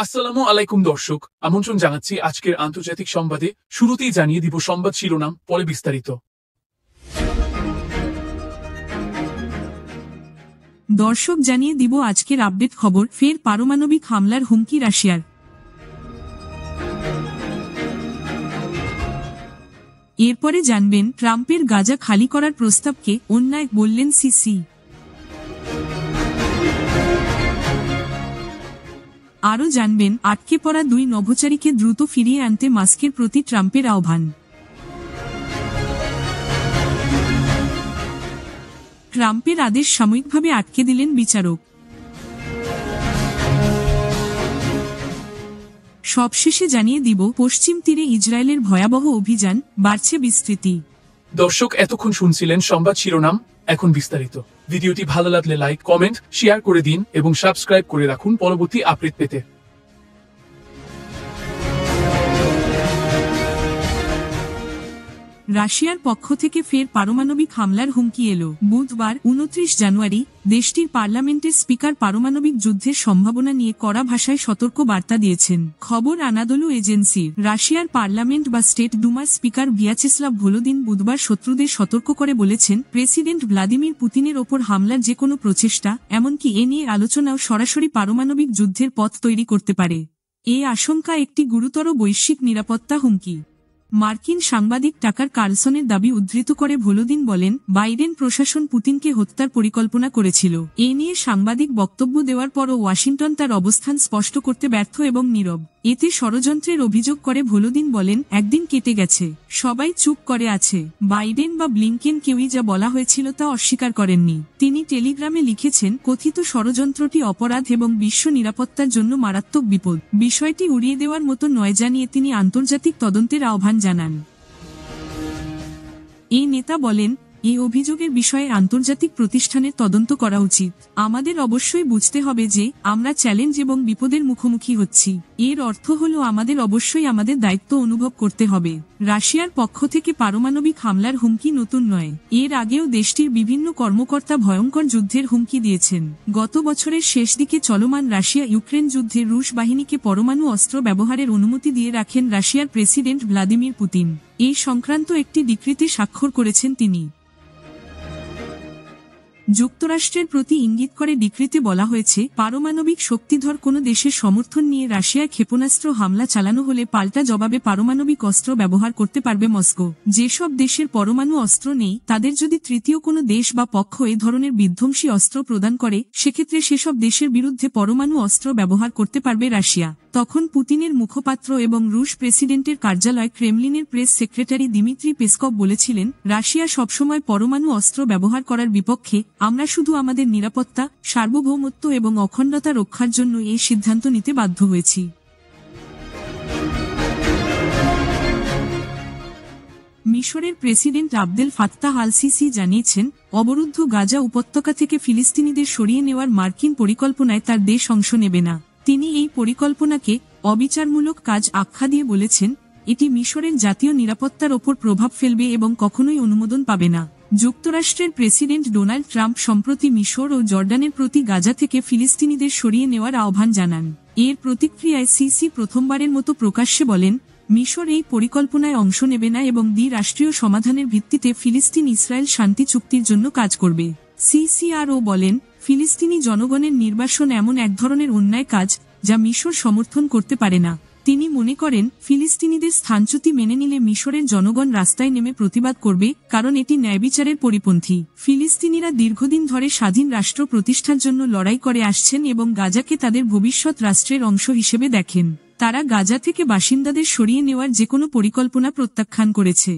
আসসালামু আলাইকুম দর্শক, আমন্ত্রণ জানাচ্ছি আজকের আন্তর্জাতিক সংবাদে। শুরুতেই জানিয়ে দিব সংবাদ শিরোনাম, পরে বিস্তারিত। দর্শক জানিয়ে দিব আজকের আপডেট খবর। ফের পারমাণবিক হামলার হুমকি রাশিয়ার। এরপরে জানবেন ট্রাম্পের গাজা খালি করার প্রস্তাবকে অন্যায় বললেন সিসি। আরও জানবেন আটকে পড়া 2 নভোচারীকে দ্রুত ফিরিয়ে আনতে মাস্কের প্রতি ট্রাম্পের আহ্বান। ট্রাম্পের আদেশ সাময়িকভাবে আটকে দিলেন বিচারক। সবশেষে জানিয়ে দিব পশ্চিম তীরে ইসরায়েলের ভয়াবহ অভিযান, বাড়ছে বিস্তৃতি। দর্শক এতক্ষণ শুনছিলেন সংবাদ শিরোনাম, এখন বিস্তারিত। ভিডিওটি ভালো লাগলে লাইক, কমেন্ট, শেয়ার করে দিন এবং সাবস্ক্রাইব করে রাখুন পরবর্তী আপডেট পেতে। রাশিয়ার পক্ষ থেকে ফের পারমাণবিক হামলার হুমকি এলো। বুধবার 29 জানুয়ারি দেশটির পার্লামেন্টের স্পিকার পারমাণবিক যুদ্ধের সম্ভাবনা নিয়ে কড়া ভাষায় সতর্ক বার্তা দিয়েছেন। খবর আনাদোলু এজেন্সির। রাশিয়ার পার্লামেন্ট বা স্টেট ডুমার স্পিকার ভিয়াচেস্লাভ ভলোদিন বুধবার শত্রুদের সতর্ক করে বলেছেন, প্রেসিডেন্ট ভ্লাদিমির পুতিনের ওপর হামলার যে কোনো প্রচেষ্টা, এমনকি এ নিয়ে আলোচনাও সরাসরি পারমাণবিক যুদ্ধের পথ তৈরি করতে পারে। এই আশঙ্কা একটি গুরুতর বৈশ্বিক নিরাপত্তা হুমকি। মার্কিন সাংবাদিক টাকার কার্লসনের দাবি উদ্ধৃত করে ভলোদিন বলেন, বাইডেন প্রশাসন পুতিনকে হত্যার পরিকল্পনা করেছিল। এ নিয়ে সাংবাদিক বক্তব্য দেওয়ার পরও ওয়াশিংটন তার অবস্থান স্পষ্ট করতে ব্যর্থ এবং নীরব। এতে ষড়যন্ত্রের অভিযোগ করে ভলোদিন বলেন, একদিন কেটে গেছে, সবাই চুপ করে আছে। বাইডেন বা ব্লিংকেন কেউই যা বলা হয়েছিল তা অস্বীকার করেননি। তিনি টেলিগ্রামে লিখেছেন, কথিত ষড়যন্ত্রটি অপরাধ এবং বিশ্ব নিরাপত্তার জন্য মারাত্মক বিপদ। বিষয়টি উড়িয়ে দেওয়ার মতো নয় জানিয়ে তিনি আন্তর্জাতিক তদন্তের আহ্বান জানান। এই নেতা বলেন, এই অভিযোগের বিষয়ে আন্তর্জাতিক প্রতিষ্ঠানের তদন্ত করা উচিত। আমাদের অবশ্যই বুঝতে হবে যে আমরা চ্যালেঞ্জ এবং বিপদের মুখোমুখি হচ্ছি। এর অর্থ হল আমাদের অবশ্যই আমাদের দায়িত্ব অনুভব করতে হবে। রাশিয়ার পক্ষ থেকে পারমাণবিক হামলার হুমকি নতুন নয়। এর আগেও দেশটির বিভিন্ন কর্মকর্তা ভয়ঙ্কর যুদ্ধের হুমকি দিয়েছেন। গত বছরের শেষ দিকে চলমান রাশিয়া ইউক্রেন যুদ্ধে রুশ বাহিনীকে পরমাণু অস্ত্র ব্যবহারের অনুমতি দিয়ে রাখেন রাশিয়ার প্রেসিডেন্ট ভ্লাদিমির পুতিন। এই সংক্রান্ত একটি ডিক্রিতে স্বাক্ষর করেছেন তিনি। যুক্তরাষ্ট্রের প্রতি ইঙ্গিত করে ডিক্রিতে বলা হয়েছে, পারমাণবিক শক্তিধর কোনো দেশের সমর্থন নিয়ে রাশিয়ায় ক্ষেপণাস্ত্র হামলা চালানো হলে পাল্টা জবাবে পারমাণবিক অস্ত্র ব্যবহার করতে পারবে মস্কো। যেসব দেশের পরমাণু অস্ত্র নেই তাদের যদি তৃতীয় কোনো দেশ বা পক্ষ এ ধরনের বিধ্বংসী অস্ত্র প্রদান করে, সেক্ষেত্রে সেসব দেশের বিরুদ্ধে পরমাণু অস্ত্র ব্যবহার করতে পারবে রাশিয়া। তখন পুতিনের মুখপাত্র এবং রুশ প্রেসিডেন্টের কার্যালয় ক্রেমলিনের প্রেস সেক্রেটারি দিমিত্রি পেসকভ বলেছিলেন, রাশিয়া সবসময় পরমাণু অস্ত্র ব্যবহার করার বিপক্ষে। আমরা শুধু আমাদের নিরাপত্তা, সার্বভৌমত্ব এবং অখণ্ডতা রক্ষার জন্য এই সিদ্ধান্ত নিতে বাধ্য হয়েছি। মিশরের president Abdel Fattah al CC জানিয়েছেন, অবরুদ্ধ গাজা উপত্যকা থেকে ফিলিস্তিনিদের সরিয়ে নেওয়ার মার্কিন পরিকল্পনায় তার দেশ অংশ নেবে না। তিনি এই পরিকল্পনাকে অবিচারমূলক কাজ আখ্যা দিয়ে বলেছেন, এটি মিশরের জাতীয় নিরাপত্তার ওপর প্রভাব ফেলবে এবং কখনোই অনুমোদন পাবে না। যুক্তরাষ্ট্রের প্রেসিডেন্ট ডোনাল্ড ট্রাম্প সম্প্রতি মিশর ও জর্ডানের প্রতি গাজা থেকে ফিলিস্তিনিদের সরিয়ে নেওয়ার আহ্বান জানান। এর প্রতিক্রিয়ায় সিসি প্রথমবারের মতো প্রকাশ্যে বলেন, মিশর এই পরিকল্পনায় অংশ নেবে না এবং দ্বিরাষ্ট্রীয় সমাধানের ভিত্তিতে ফিলিস্তিন ইসরায়েল শান্তি চুক্তির জন্য কাজ করবে। সিসি আরও বলেন, ফিলিস্তিনি জনগণের নির্বাসন এমন এক ধরনের অন্যায় কাজ যা মিশর সমর্থন করতে পারে না। তিনি মনে করেন, ফিলিস্তিনিদের স্থানচ্যুতি মেনে নিলে মিশরের জনগণ রাস্তায় নেমে প্রতিবাদ করবে, কারণ এটি ন্যায়বিচারের পরিপন্থী। ফিলিস্তিনিরা দীর্ঘদিন ধরে স্বাধীন রাষ্ট্র প্রতিষ্ঠার জন্য লড়াই করে আসছেন এবং গাজাকে তাদের ভবিষ্যৎ রাষ্ট্রের অংশ হিসেবে দেখেন। তারা গাজা থেকে বাসিন্দাদের সরিয়ে নেওয়ার যেকোনো পরিকল্পনা প্রত্যাখ্যান করেছে।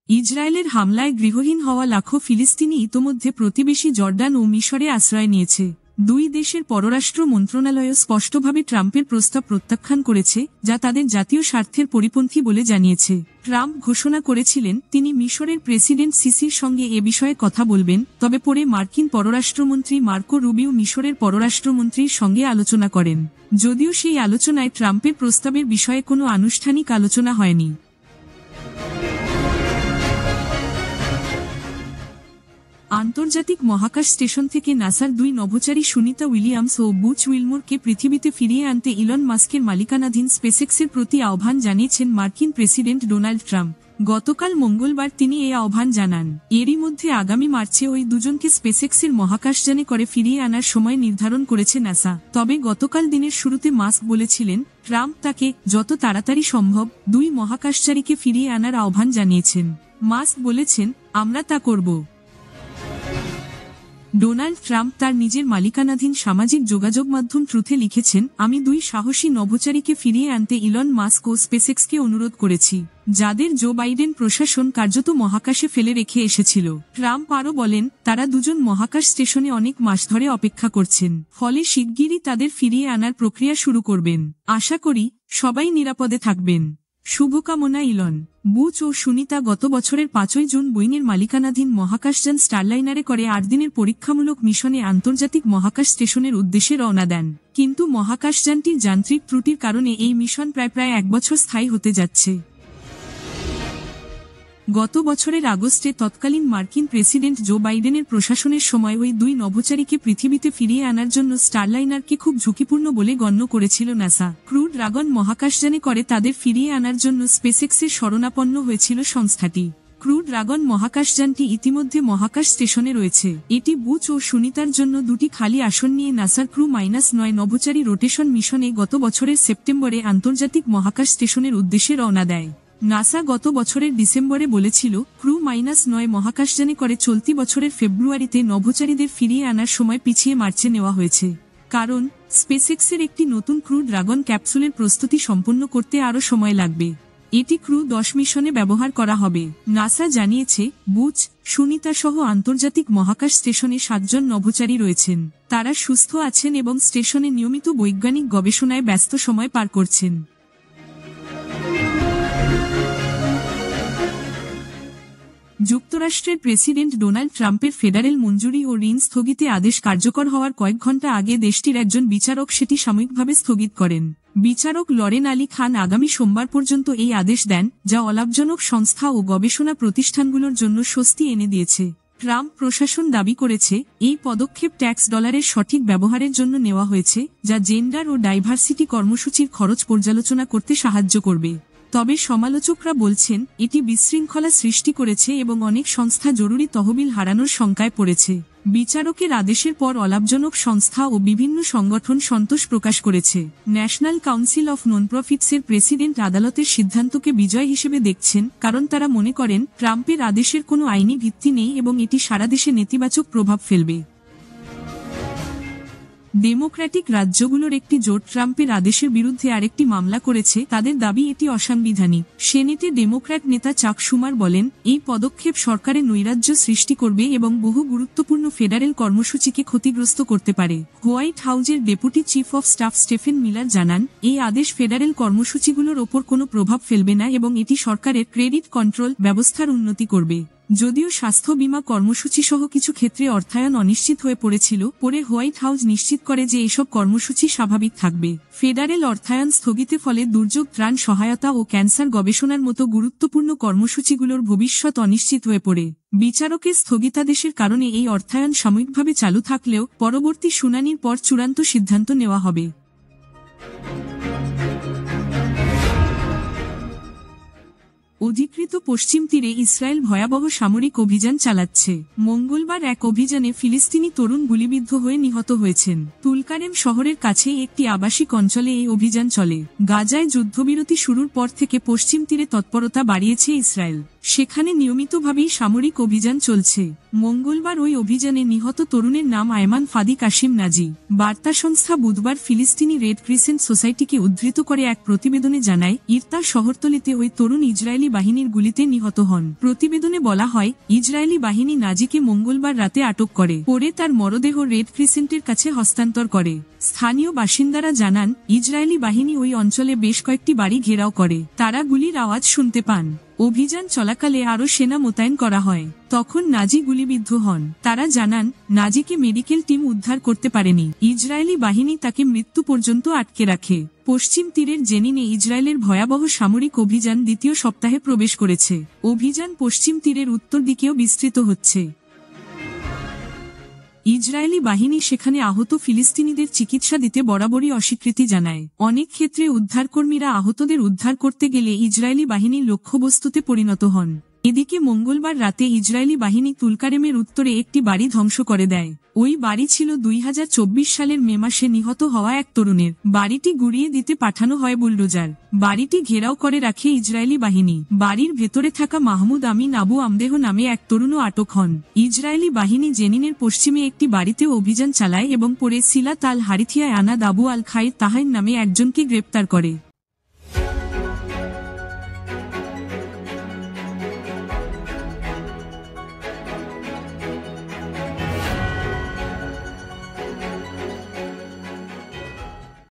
ইসরায়েলের হামলায় গৃহহীন হওয়া লাখো ফিলিস্তিনি ইতোমধ্যে প্রতিবেশী জর্ডান ও মিশরে আশ্রয় নিয়েছে। দুই দেশের পররাষ্ট্র মন্ত্রণালয়ও স্পষ্টভাবে ট্রাম্পের প্রস্তাব প্রত্যাখ্যান করেছে, যা তাদের জাতীয় স্বার্থের পরিপন্থী বলে জানিয়েছে। ট্রাম্প ঘোষণা করেছিলেন তিনি মিশরের প্রেসিডেন্ট সিসির সঙ্গে এ বিষয়ে কথা বলবেন, তবে পরে মার্কিন পররাষ্ট্রমন্ত্রী মার্কো রুবিও মিশরের পররাষ্ট্রমন্ত্রীর সঙ্গে আলোচনা করেন। যদিও সেই আলোচনায় ট্রাম্পের প্রস্তাবের বিষয়ে কোনো আনুষ্ঠানিক আলোচনা হয়নি। আন্তর্জাতিক মহাকাশ স্টেশন থেকে নাসার 2 নভোচারী সুনিতা উইলিয়ামস ও বুচ উইলমোরকে পৃথিবীতে ফিরিয়ে আনতে ইলন মাস্কের মালিকানাধীন স্পেসএক্সের প্রতি আহ্বান জানিয়েছেন মার্কিন প্রেসিডেন্ট ডোনাল্ড ট্রাম্প। গতকাল মঙ্গলবার তিনি এই আহ্বান জানান। এরই মধ্যে আগামী মার্চে ওই দুজনকে স্পেসএক্সের মহাকাশযানে করে ফিরিয়ে আনার সময় নির্ধারণ করেছে নাসা। তবে গতকাল দিনের শুরুতে মাস্ক বলেছিলেন ট্রাম্প তাকে যত তাড়াতাড়ি সম্ভব 2 মহাকাশচারীকে ফিরিয়ে আনার আহ্বান জানিয়েছেন। মাস্ক বলেছেন, আমরা তা করব। ডোনাল্ড ট্রাম্প তার নিজের মালিকানাধীন সামাজিক যোগাযোগ মাধ্যম ট্রুথে লিখেছেন, আমি 2 সাহসী নভোচারীকে ফিরিয়ে আনতে ইলন মাস্ক ও স্পেসএক্সকে অনুরোধ করেছি, যাদের জো বাইডেন প্রশাসন কার্যত মহাকাশে ফেলে রেখে এসেছিল। ট্রাম্প আরও বলেন, তারা দুজন মহাকাশ স্টেশনে অনেক মাস ধরে অপেক্ষা করছেন, ফলে শিগগিরই তাদের ফিরিয়ে আনার প্রক্রিয়া শুরু করবেন। আশা করি সবাই নিরাপদে থাকবেন। শুভকামনা ইলন। বুচ ও সুনিতা গত বছরের 5 জুন বোয়িংয়ের মালিকানাধীন মহাকাশযান স্টারলাইনারে করে 8 দিনের পরীক্ষামূলক মিশনে আন্তর্জাতিক মহাকাশ স্টেশনের উদ্দেশ্যে রওনা দেন। কিন্তু মহাকাশযানটির যান্ত্রিক ত্রুটির কারণে এই মিশন প্রায় 1 বছর স্থায়ী হতে যাচ্ছে। গত বছরের আগস্টে তৎকালীন মার্কিন প্রেসিডেন্ট জো বাইডেনের প্রশাসনের সময় ওই 2 নভোচারীকে পৃথিবীতে ফিরিয়ে আনার জন্য স্টারলাইনারকে খুব ঝুঁকিপূর্ণ বলে গণ্য করেছিল নাসা। ক্রু ড্রাগন মহাকাশযানে করে তাদের ফিরিয়ে আনার জন্য স্পেসএক্সের শরণাপন্ন হয়েছিল সংস্থাটি। ক্রু ড্রাগন মহাকাশযানটি ইতিমধ্যে মহাকাশ স্টেশনে রয়েছে। এটি বুচ ও সুনিতার জন্য 2টি খালি আসন নিয়ে নাসার ক্রু -9 নভোচারী রোটেশন মিশনে গত বছরের সেপ্টেম্বরে আন্তর্জাতিক মহাকাশ স্টেশনের উদ্দেশ্যে রওনা দেয়। নাসা গত বছরের ডিসেম্বরে বলেছিল, ক্রু -9 মহাকাশযানে করে চলতি বছরের ফেব্রুয়ারিতে নভোচারীদের ফিরিয়ে আনার সময় পিছিয়ে মার্চে নেওয়া হয়েছে। কারণ স্পেসএক্সের একটি নতুন ক্রু ড্রাগন ক্যাপসুলের প্রস্তুতি সম্পন্ন করতে আরও সময় লাগবে। এটি ক্রু 10 মিশনে ব্যবহার করা হবে। নাসা জানিয়েছে, বুচ, সুনিতা সহ আন্তর্জাতিক মহাকাশ স্টেশনে 7 জন নভোচারী রয়েছেন। তারা সুস্থ আছেন এবং স্টেশনে নিয়মিত বৈজ্ঞানিক গবেষণায় ব্যস্ত সময় পার করছেন। যুক্তরাষ্ট্রের প্রেসিডেন্ট ডোনাল্ড ট্রাম্পের ফেডারেল মঞ্জুরি ও ঋণ স্থগিতে আদেশ কার্যকর হওয়ার কয়েক ঘণ্টা আগে দেশটির একজন বিচারক সেটি সাময়িকভাবে স্থগিত করেন। বিচারক লরেন আলী খান আগামী সোমবার পর্যন্ত এই আদেশ দেন, যা অলাভজনক সংস্থা ও গবেষণা প্রতিষ্ঠানগুলোর জন্য স্বস্তি এনে দিয়েছে। ট্রাম্প প্রশাসন দাবি করেছে, এই পদক্ষেপ ট্যাক্স ডলারের সঠিক ব্যবহারের জন্য নেওয়া হয়েছে, যা জেন্ডার ও ডাইভার্সিটি কর্মসূচির খরচ পর্যালোচনা করতে সাহায্য করবে। তবে সমালোচকরা বলছেন, এটি বিশৃঙ্খলা সৃষ্টি করেছে এবং অনেক সংস্থা জরুরি তহবিল হারানোর শঙ্কায় পড়েছে। বিচারকের আদেশের পর অলাভজনক সংস্থা ও বিভিন্ন সংগঠন সন্তোষ প্রকাশ করেছে। ন্যাশনাল কাউন্সিল অফ ননপ্রফিটসের প্রেসিডেন্ট আদালতের সিদ্ধান্তকে বিজয় হিসেবে দেখছেন, কারণ তারা মনে করেন ট্রাম্পের আদেশের কোনো আইনি ভিত্তি নেই এবং এটি সারা দেশে নেতিবাচক প্রভাব ফেলবে। ডেমোক্র্যাটিক রাজ্যগুলোর একটি জোট ট্রাম্পের আদেশের বিরুদ্ধে আরেকটি মামলা করেছে। তাদের দাবি এটি অসাংবিধানিক। সেনেটে ডেমোক্র্যাট নেতা চাক শুমার বলেন, এই পদক্ষেপ সরকারের নৈরাজ্য সৃষ্টি করবে এবং বহু গুরুত্বপূর্ণ ফেডারেল কর্মসূচিকে ক্ষতিগ্রস্ত করতে পারে। হোয়াইট হাউজের deputy chief of staff স্টেফেন Miller জানান, এই আদেশ ফেডারেল কর্মসূচিগুলোর ওপর কোনো প্রভাব ফেলবে না এবং এটি সরকারের ক্রেডিট কন্ট্রোল ব্যবস্থার উন্নতি করবে। যদিও স্বাস্থ্য বীমা কর্মসূচি সহ কিছু ক্ষেত্রে অর্থায়ন অনিশ্চিত হয়ে পড়েছিল, পরে হোয়াইট হাউস নিশ্চিত করে যে এসব কর্মসূচি স্বাভাবিক থাকবে। ফেডারেল অর্থায়ন স্থগিতের ফলে দুর্যোগ ত্রাণ সহায়তা ও ক্যান্সার গবেষণার মতো গুরুত্বপূর্ণ কর্মসূচিগুলোর ভবিষ্যৎ অনিশ্চিত হয়ে পড়ে। বিচারকের স্থগিতাদেশের কারণে এই অর্থায়ন সাময়িকভাবে চালু থাকলেও পরবর্তী শুনানির পর চূড়ান্ত সিদ্ধান্ত নেওয়া হবে। অধিকৃত পশ্চিম তীরে ইসরায়েল ভয়াবহ সামরিক অভিযান চালাচ্ছে। মঙ্গলবার এক অভিযানে ফিলিস্তিনি তরুণ গুলিবিদ্ধ হয়ে নিহত হয়েছেন। তুলকারেম শহরের কাছেই একটি আবাসিক অঞ্চলে এই অভিযান চলে। গাজায় যুদ্ধবিরতি শুরুর পর থেকে পশ্চিম তীরে তৎপরতা বাড়িয়েছে ইসরায়েল। সেখানে নিয়মিতভাবেই সামরিক অভিযান চলছে। মঙ্গলবার ওই অভিযানে নিহত তরুণের নাম আয়মান ফাদি কাশিম নাজি। বার্তা সংস্থা বুধবার ফিলিস্তিনি রেড ক্রিসেন্ট সোসাইটিকে উদ্ধৃত করে এক প্রতিবেদনে জানায়, ইরতা শহরতলিতে ওই তরুণ ইসরায়েলি বাহিনীর গুলিতে নিহত হন। প্রতিবেদনে বলা হয়, ইসরায়েলি বাহিনী নাজিকে মঙ্গলবার রাতে আটক করে, পরে তার মরদেহ রেড ক্রিসেন্টের কাছে হস্তান্তর করে। স্থানীয় বাসিন্দারা জানান, ইসরায়েলি বাহিনী ওই অঞ্চলে বেশ কয়েকটি বাড়ি ঘেরাও করে। তারা গুলির আওয়াজ শুনতে পান। অভিযান চলাকালে আরও সেনা মোতায়েন করা হয়। তখন নাজি গুলিবিদ্ধ হন। তারা জানান, নাজিকে মেডিকেল টিম উদ্ধার করতে পারেনি। ইসরায়েলি বাহিনী তাকে মৃত্যু পর্যন্ত আটকে রাখে। পশ্চিম তীরের জেনিনে ইসরায়েলের ভয়াবহ সামরিক অভিযান দ্বিতীয় সপ্তাহে প্রবেশ করেছে। অভিযান পশ্চিম তীরের উত্তর দিকেও বিস্তৃত হচ্ছে। ইসরায়েলি বাহিনী সেখানে আহত ফিলিস্তিনিদের চিকিৎসা দিতে বরাবরই অস্বীকৃতি জানায়। অনেক ক্ষেত্রে উদ্ধারকর্মীরা আহতদের উদ্ধার করতে গেলে ইসরায়েলি বাহিনীর লক্ষ্যবস্তুতে পরিণত হন। এদিকে মঙ্গলবার রাতে ইসরায়েলি বাহিনী তুলকারেমের উত্তরে একটি বাড়ি ধ্বংস করে দেয়। ওই বাড়ি ছিল 2024 সালের মে মাসে নিহত হওয়া এক তরুণের। বাড়িটি গুড়িয়ে দিতে পাঠানো হয় বুলডোজার। বাড়িটি ঘেরাও করে রাখে ইসরায়েলি বাহিনী। বাড়ির ভেতরে থাকা মাহমুদ আমিন আবু আমদেহ নামে এক তরুণও আটক হন। ইসরায়েলি বাহিনী জেনিনের পশ্চিমে একটি বাড়িতেও অভিযান চালায় এবং পরে সিলাত আল হারিথিয়ায় আনাদ আবু আল খায়ের তাহাইন নামে একজনকে গ্রেপ্তার করে।